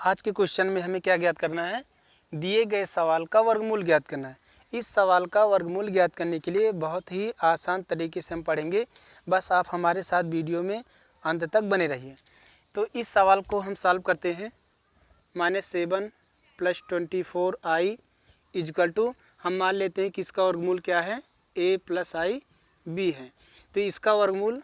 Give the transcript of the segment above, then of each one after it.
आज के क्वेश्चन में हमें क्या ज्ञात करना है, दिए गए सवाल का वर्गमूल ज्ञात करना है। इस सवाल का वर्गमूल ज्ञात करने के लिए बहुत ही आसान तरीके से हम पढ़ेंगे, बस आप हमारे साथ वीडियो में अंत तक बने रहिए। तो इस सवाल को हम सॉल्व करते हैं। -7 + 24i इक्वल टू, हम मान लेते हैं कि इसका वर्गमूल क्या है, a + ib है। तो इसका वर्गमूल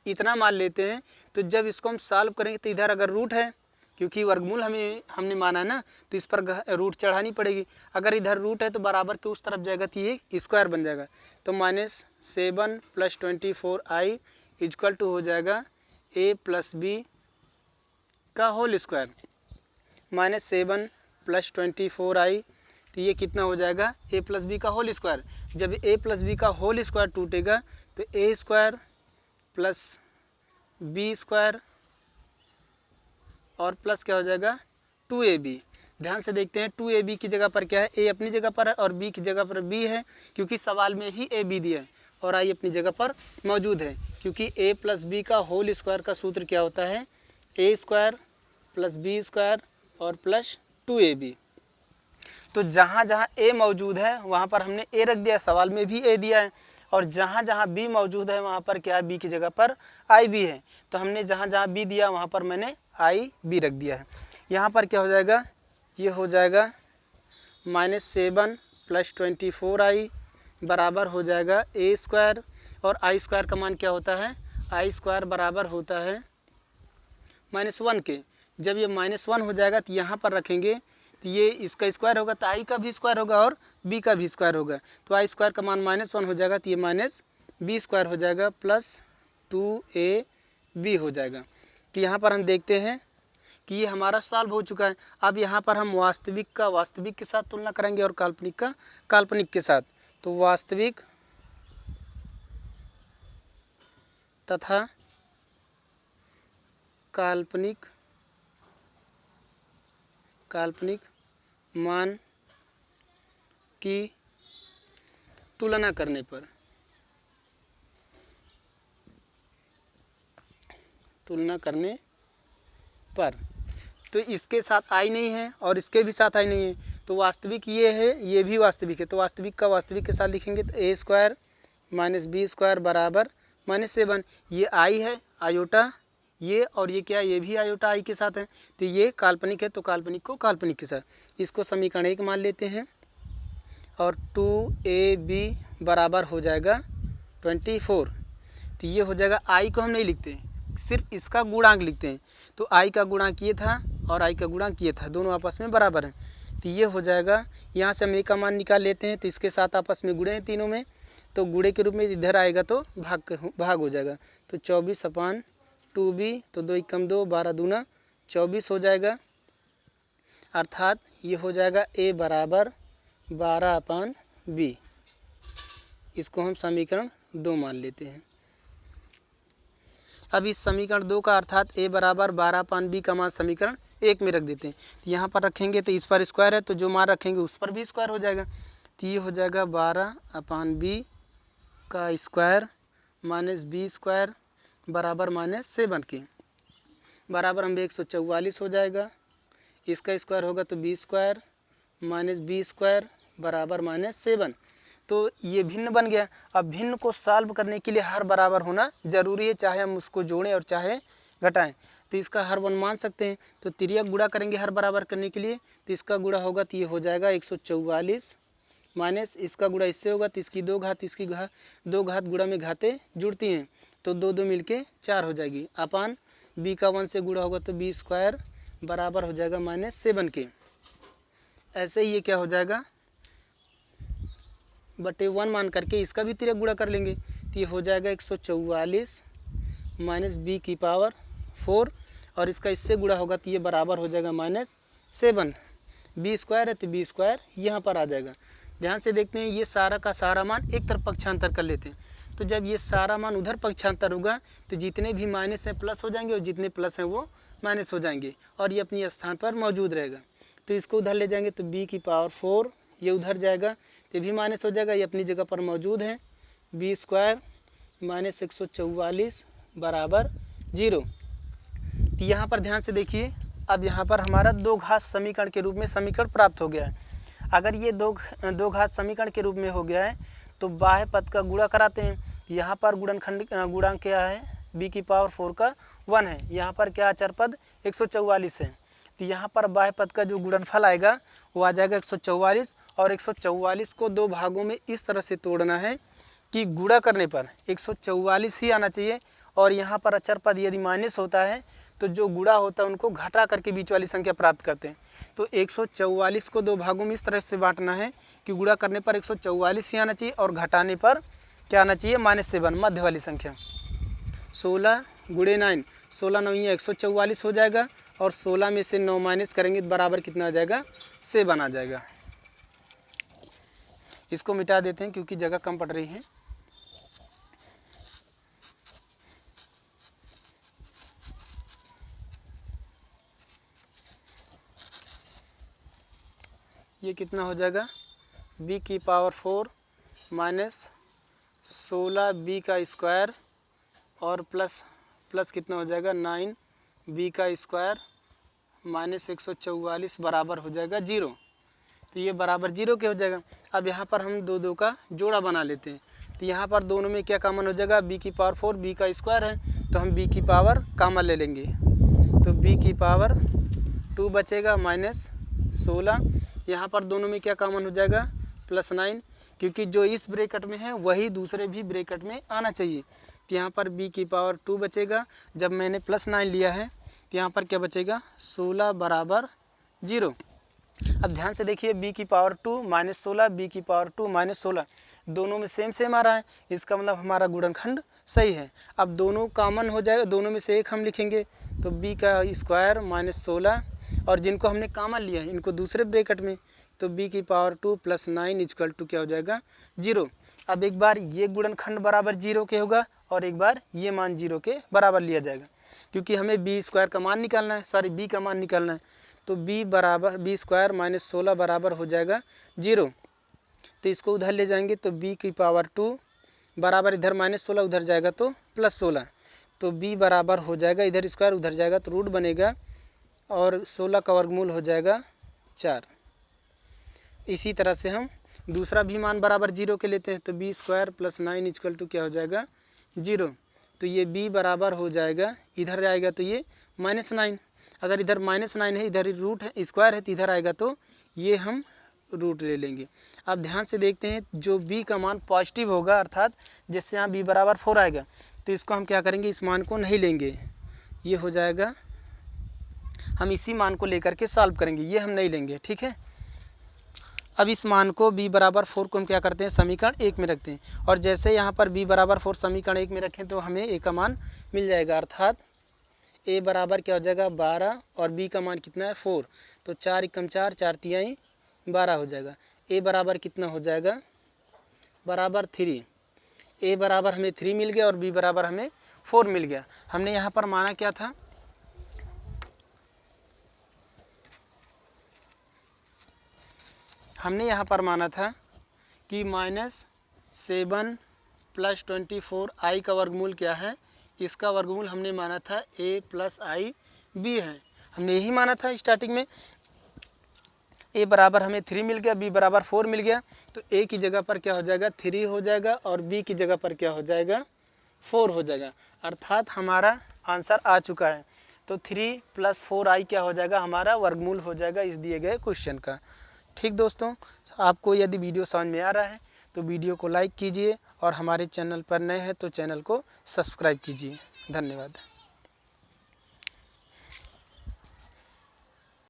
इतना मान लेते हैं। तो जब इसको हम सॉल्व करेंगे तो इधर अगर रूट है, क्योंकि वर्गमूल हमने माना ना, तो इस पर रूट चढ़ानी पड़ेगी। अगर इधर रूट है तो बराबर के उस तरफ जाएगा तो ये स्क्वायर बन जाएगा। तो -7 + 24i इक्वल टू हो जाएगा a + b का होल स्क्वायर। -7 + 24i, तो ये कितना हो जाएगा, a + b का होल स्क्वायर। जब a + b का होल स्क्वायर टूटेगा तो a square plus b square और प्लस क्या हो जाएगा 2ab। ध्यान से देखते हैं, 2ab की जगह पर क्या है, a अपनी जगह पर है और b की जगह पर b है, क्योंकि सवाल में ही ab दिया है। और i अपनी जगह पर मौजूद है, क्योंकि a + b का होल स्क्वायर का सूत्र क्या होता है, a square plus b square और प्लस 2ab। तो जहाँ जहाँ a मौजूद है वहाँ पर हमने a रख दिया, सवाल में भी a दिया है। और जहाँ जहाँ b मौजूद है वहाँ पर क्या है, b की जगह पर i भी है। तो हमने जहाँ जहाँ b दिया वहाँ पर मैंने i b रख दिया है। यहाँ पर क्या हो जाएगा, ये हो जाएगा -7 + 24i बराबर हो जाएगा a स्क्वायर, और i स्क्वायर का मान क्या होता है, i स्क्वायर बराबर होता है -1 के। जब ये -1 हो जाएगा तो यहाँ पर रखेंगे तो ये इसका स्क्वायर होगा, तो i का भी स्क्वायर होगा और b का भी स्क्वायर होगा। तो i स्क्वायर का मान -1 हो जाएगा, तो ये -b स्क्वायर हो जाएगा प्लस 2ab हो जाएगा। तो यहाँ पर हम देखते हैं कि ये हमारा सॉल्व हो चुका है। अब यहाँ पर हम वास्तविक का वास्तविक के साथ तुलना करेंगे और काल्पनिक का काल्पनिक के साथ। तो वास्तविक तथा काल्पनिक मान की तुलना करने पर तो इसके साथ i नहीं है और इसके भी साथ i नहीं है, तो वास्तविक ये है, ये भी वास्तविक है। तो वास्तविक का वास्तविक के साथ लिखेंगे तो a स्क्वायर - b स्क्वायर बराबर -7। ये i है आयोटा, ये और ये क्या, ये भी आयोटा i के साथ है। तो ये काल्पनिक है, तो काल्पनिक को काल्पनिक के साथ, इसको समीकरण 1 मान लेते हैं। और 2ab बराबर हो जाएगा 24। तो ये हो जाएगा, i को हम नहीं लिखते, सिर्फ इसका गुणांक लिखते हैं। तो i का गुणांक ये था और i का गुणांक ये था, दोनों आपस में बराबर हैं। तो ये हो जाएगा, यहाँ से हम a का मान निकाल लेते हैं, तो इसके साथ आपस में गुणे हैं तीनों में, तो गुणे के रूप में इधर आएगा तो भाग हो जाएगा। तो 24/2b, तो 2 × 2 12 दूना 24 हो जाएगा। अर्थात ये हो जाएगा a बराबर 12/b। इसको हम समीकरण 2 मान लेते हैं। अब इस समीकरण 2 का अर्थात a बराबर 12/b का मान समीकरण 1 में रख देते हैं। तो यहाँ पर रखेंगे तो इस पर स्क्वायर है, तो जो मान रखेंगे उस पर भी स्क्वायर हो जाएगा। तो ये हो जाएगा 12/b का स्क्वायर -b स्क्वायर बराबर -7 के, बराबर हम 144 हो जाएगा। इसका स्क्वायर होगा तो b स्क्वायर -b स्क्वायर बराबर -7। तो ये भिन्न बन गया। अब भिन्न को सॉल्व करने के लिए हर बराबर होना जरूरी है, चाहे हम उसको जोड़ें और चाहे घटाएं। तो इसका हर 1 मान सकते हैं। तो तिर्यक गुणा करेंगे हर बराबर करने के लिए, तो इसका गुणा होगा तो ये हो जाएगा 144 माइनस इसका गुणा इससे होगा तो इसकी 2 घात, इसकी 2 घात गुणा में घातें जुड़ती हैं, तो 2 2 मिलके 4 हो जाएगी। अपान b का 1 से गुणा होगा तो b स्क्वायर बराबर हो जाएगा -7 के। ऐसे ही ये क्या हो जाएगा, बटे 1 मान करके इसका भी तिर्यक गुणा कर लेंगे, तो ये हो जाएगा 144 माइनस b की पावर 4, और इसका इससे गुणा होगा तो ये बराबर हो जाएगा -7। b स्क्वायर है तो b स्क्वायर यहाँ पर आ जाएगा। ध्यान से देखते हैं, ये सारा का सारा मान एक तरफ पक्षांतर कर लेते हैं। तो जब ये सारा मान उधर पक्षांतर होगा तो जितने भी माइनस हैं प्लस हो जाएंगे और जितने प्लस हैं वो माइनस हो जाएंगे, और ये अपनी स्थान पर मौजूद रहेगा। तो इसको उधर ले जाएंगे तो b की पावर 4 ये उधर जाएगा, ये भी माइनस हो जाएगा, ये अपनी जगह पर मौजूद है। b स्क्वायर -144 बराबर 0। तो यहाँ पर ध्यान से देखिए, अब यहाँ पर हमारा दो घात समीकरण के रूप में समीकरण प्राप्त हो गया है। अगर ये दो घात समीकरण के रूप में हो गया है तो बाह्य पद का गुणा कराते हैं। यहाँ पर गुणांक क्या है, b की पावर 4 का 1 है। यहाँ पर क्या अचर पद 144 है, तो यहाँ पर बाह्य पद का जो गुणनफल आएगा वो आ जाएगा 144। और 144 को दो भागों में इस तरह से तोड़ना है कि गुणा करने पर 144 ही आना चाहिए। और यहाँ पर अचर पद यदि माइनस होता है तो जो गुणा होता है उनको घटा करके बीच वाली संख्या प्राप्त करते हैं। तो 144 को दो भागों में इस तरह से बांटना है कि गुणा करने पर 144 ही आना चाहिए और घटाने पर क्या आना चाहिए, -7 मध्य वाली संख्या। 16 गुणे 9, 16 9 144 हो जाएगा और 16 में से 9 माइनस करेंगे तो बराबर कितना आ जाएगा, 7 आ जाएगा। इसको मिटा देते हैं क्योंकि जगह कम पड़ रही है। ये कितना हो जाएगा, b की पावर 4 माइनस 16b का स्क्वायर और प्लस कितना हो जाएगा 9b का स्क्वायर माइनस 144 बराबर हो जाएगा 0। तो ये बराबर 0 के हो जाएगा। अब यहाँ पर हम दो का जोड़ा बना लेते हैं। तो यहाँ पर दोनों में क्या कॉमन हो जाएगा, b की पावर 4 b का स्क्वायर है तो हम b की पावर कॉमन ले लेंगे। तो b की पावर 2 बचेगा माइनस 16। यहाँ पर दोनों में क्या कॉमन हो जाएगा, +9, क्योंकि जो इस ब्रैकेट में है वही दूसरे भी ब्रैकेट में आना चाहिए। तो यहाँ पर b की पावर 2 बचेगा। जब मैंने +9 लिया है तो यहाँ पर क्या बचेगा, 16 बराबर 0। अब ध्यान से देखिए, b की पावर 2 माइनस 16, b की पावर 2 माइनस 16, दोनों में सेम आ रहा है। इसका मतलब हमारा गुणनखंड सही है। अब दोनों कॉमन हो जाएगा, दोनों में से एक हम लिखेंगे तो b का स्क्वायर माइनस 16 और जिनको हमने कॉमन लिया है इनको दूसरे ब्रैकेट में, तो b की पावर 2 + 9 इक्वल टू क्या हो जाएगा, 0। अब एक बार ये गुणनखंड बराबर 0 के होगा और एक बार ये मान 0 के बराबर लिया जाएगा, क्योंकि हमें b स्क्वायर का मान निकालना है, b का मान निकालना है। तो b स्क्वायर माइनस 16 बराबर हो जाएगा 0। तो इसको उधर ले जाएंगे तो b की पावर 2 बराबर, इधर -16 उधर जाएगा तो +16, तो b बराबर हो जाएगा, इधर स्क्वायर उधर जाएगा तो रूट बनेगा और 16 का वर्गमूल हो जाएगा 4। इसी तरह से हम दूसरा भी मान बराबर 0 के लेते हैं। तो b स्क्वायर + 9 इक्वल टू क्या हो जाएगा, 0। तो ये b बराबर हो जाएगा, इधर जाएगा तो ये -9, अगर इधर -9 है इधर रूट है स्क्वायर है तो इधर आएगा तो ये हम रूट ले लेंगे। अब ध्यान से देखते हैं, जो b का मान पॉजिटिव होगा अर्थात जैसे यहाँ b बराबर 4 आएगा तो इसको हम क्या करेंगे, इस मान को नहीं लेंगे, ये हो जाएगा, हम इसी मान को लेकर के सॉल्व करेंगे, ये हम नहीं लेंगे, ठीक है। अब इस मान को b बराबर 4 को हम क्या करते हैं, समीकरण 1 में रखते हैं और जैसे यहाँ पर b बराबर 4 समीकरण 1 में रखें तो हमें a का मान मिल जाएगा, अर्थात a बराबर क्या हो जाएगा 12 और b का मान कितना है 4, तो 4 × 4 4 × 3 12 हो जाएगा। a बराबर कितना हो जाएगा, बराबर 3। a बराबर हमें 3 मिल गया और b बराबर हमें 4 मिल गया। हमने यहाँ पर माना क्या था, हमने यहाँ पर माना था कि -7 + 24i का वर्गमूल क्या है, इसका वर्गमूल हमने माना था a + ib है, हमने यही माना था स्टार्टिंग में। a बराबर हमें 3 मिल गया, b बराबर 4 मिल गया, तो a की जगह पर क्या हो जाएगा 3 हो जाएगा और b की जगह पर क्या हो जाएगा 4 हो जाएगा, अर्थात हमारा आंसर आ चुका है। तो 3 + 4i क्या हो जाएगा, हमारा वर्गमूल हो जाएगा इस दिए गए क्वेश्चन का। ठीक दोस्तों, आपको यदि वीडियो समझ में आ रहा है तो वीडियो को लाइक कीजिए और हमारे चैनल पर नए हैं तो चैनल को सब्सक्राइब कीजिए। धन्यवाद।